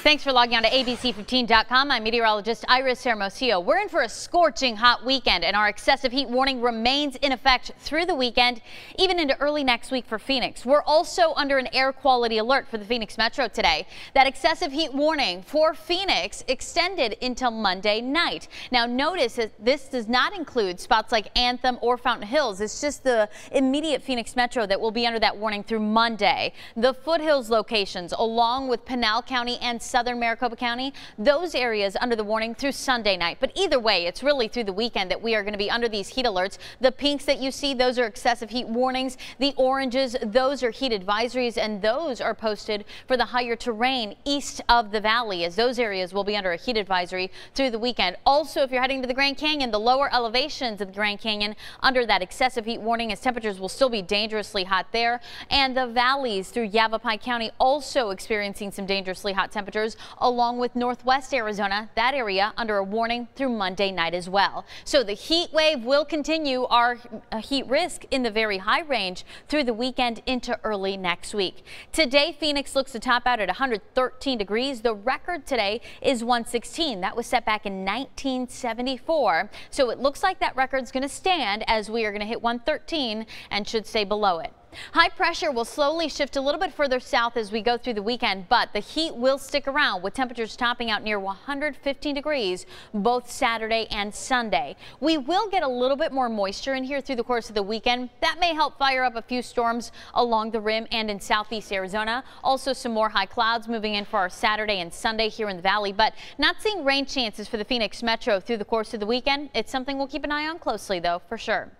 Thanks for logging on to ABC15.com. I'm meteorologist Iris Hermosillo. We're in for a scorching hot weekend, and our excessive heat warning remains in effect through the weekend, even into early next week for Phoenix. We're also under an air quality alert for the Phoenix Metro today. That excessive heat warning for Phoenix extended until Monday night. Now notice that this does not include spots like Anthem or Fountain Hills. It's just the immediate Phoenix Metro that will be under that warning through Monday. The foothills locations, along with Pinal County and southern Maricopa County, those areas under the warning through Sunday night. But either way, it's really through the weekend that we are going to be under these heat alerts. The pinks that you see, those are excessive heat warnings. The oranges, those are heat advisories, and those are posted for the higher terrain east of the valley, as those areas will be under a heat advisory through the weekend. Also, if you're heading to the Grand Canyon, the lower elevations of the Grand Canyon under that excessive heat warning, as temperatures will still be dangerously hot there. And the valleys through Yavapai County also experiencing some dangerously hot temperatures, along with northwest Arizona, that area under a warning through Monday night as well. So the heat wave will continue, our heat risk in the very high range through the weekend into early next week. Today, Phoenix looks to top out at 113 degrees. The record today is 116. That was set back in 1974. So it looks like that record's going to stand, as we are going to hit 113 and should stay below it. High pressure will slowly shift a little bit further south as we go through the weekend, but the heat will stick around, with temperatures topping out near 115 degrees both Saturday and Sunday. We will get a little bit more moisture in here through the course of the weekend. That may help fire up a few storms along the rim and in southeast Arizona. Also some more high clouds moving in for our Saturday and Sunday here in the valley, but not seeing rain chances for the Phoenix Metro through the course of the weekend. It's something we'll keep an eye on closely, though, for sure.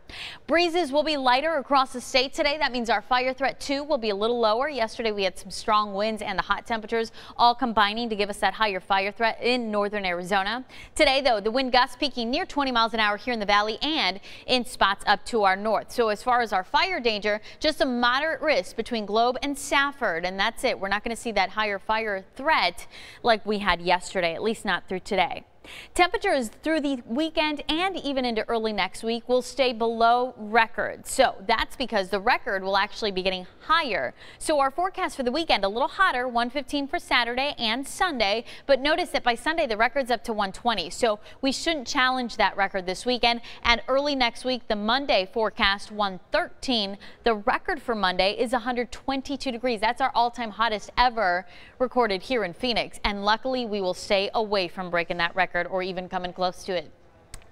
Breezes will be lighter across the state today. That means our fire threat too will be a little lower. Yesterday we had some strong winds and the hot temperatures all combining to give us that higher fire threat in northern Arizona. Today, though, the wind gusts peaking near 20 miles an hour here in the valley and in spots up to our north. So as far as our fire danger, just a moderate risk between Globe and Safford, and that's it. We're not going to see that higher fire threat like we had yesterday, at least not through today. Temperatures through the weekend and even into early next week will stay below record. So that's because the record will actually be getting higher. So our forecast for the weekend, a little hotter, 115 for Saturday and Sunday. But notice that by Sunday, the record's up to 120. So we shouldn't challenge that record this weekend. And early next week, the Monday forecast, 113. The record for Monday is 122 degrees. That's our all-time hottest ever recorded here in Phoenix. And luckily, we will stay away from breaking that record or even coming close to it.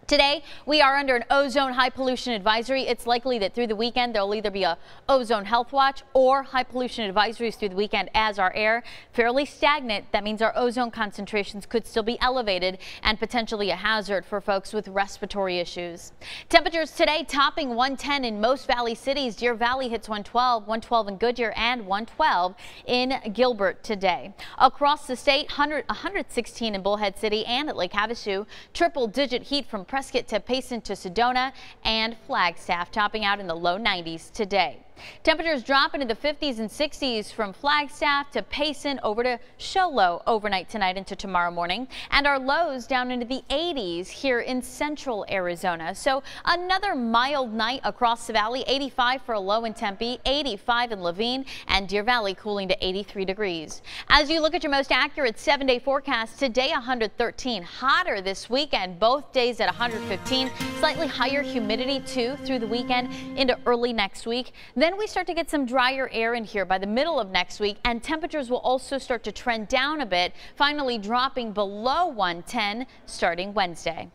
Today, we are under an ozone high pollution advisory. It's likely that through the weekend, there'll either be a ozone health watch or high pollution advisories through the weekend, as our air fairly stagnant. That means our ozone concentrations could still be elevated and potentially a hazard for folks with respiratory issues. Temperatures today topping 110 in most valley cities. Deer Valley hits 112 in Goodyear, and 112 in Gilbert today. Across the state, 116 in Bullhead City and at Lake Havasu. Triple digit heat from Prescott to Payson to Sedona and Flagstaff, topping out in the low 90s today. Temperatures drop into the 50s and 60s from Flagstaff to Payson over to Show Low overnight tonight into tomorrow morning, and our lows down into the 80s here in central Arizona. So another mild night across the valley. 85 for a low in Tempe, 85 in Laveen, and Deer Valley cooling to 83 degrees. As you look at your most accurate 7-day forecast, today 113, hotter this weekend, both days at 115, slightly higher humidity too through the weekend into early next week. Then we start to get some drier air in here by the middle of next week, and temperatures will also start to trend down a bit, finally dropping below 110 starting Wednesday.